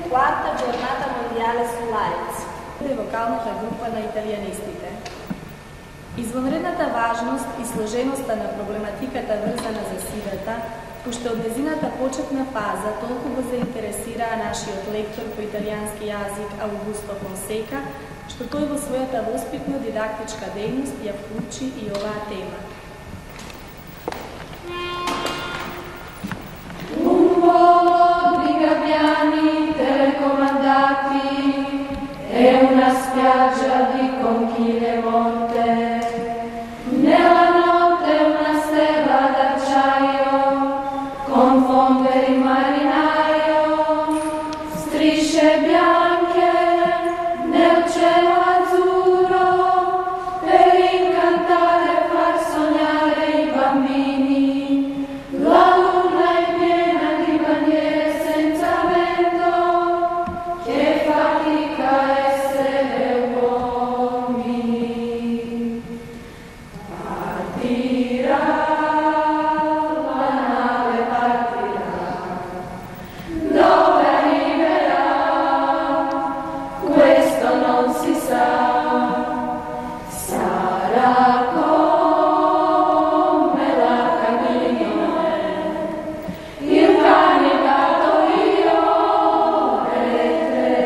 Quarta giornata mondiale sull'AIDS. Вокалната група на италијанистите. Извонредната важност и сложеноста на проблематиката врзана за сидата, уште од незината почетна фаза толку го заинтересираа нашиот лектор по италијански јазик Аугусто Фонсека, што тој во својата воспитно-дидактичка дејност ја вклучи и оваа тема. Un volo di gabbiani telecomandati e una spiaggia di conchiglie morte. Nella notte una stella d'acciaio confonde il marinaio, strisce bianche nel cielo azzurro per incantare e far sognare i bambini. La luna è piena di bandiere senza vento, che fatica essere uomini. Partirà, la nave partirà, dove arriverà, questo non si sa. Sarà come l'arca di Noè, il cane, il gatto, io e te.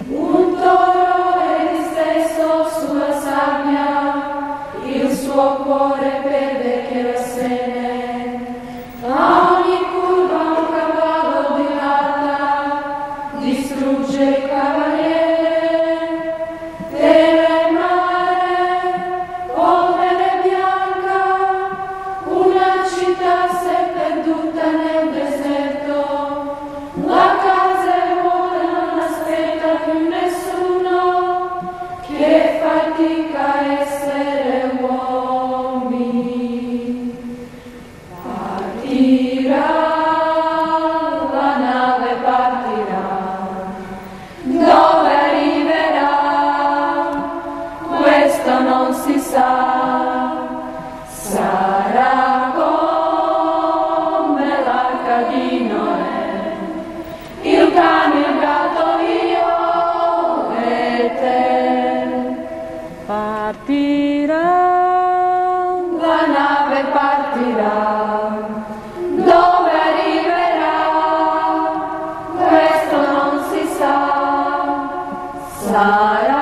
Un toro è disteso sulla sabbia, il suo cuore perde che la sene. A ogni curva un cavallo dilata, distrugge il cavaliere. Terra e mare, polvere bianca, una città si è perduta nel deserto. La casa è vuota, non aspetta più nessuno, che fatica essere uomini. Partirà, la nave partirà, dove arriverà, questo non si sa. Sarà come l'arca di Noè, il cane, il gatto, io e te. Partirà. La nave partirà, dove arriverà, questo non si sa. Sarà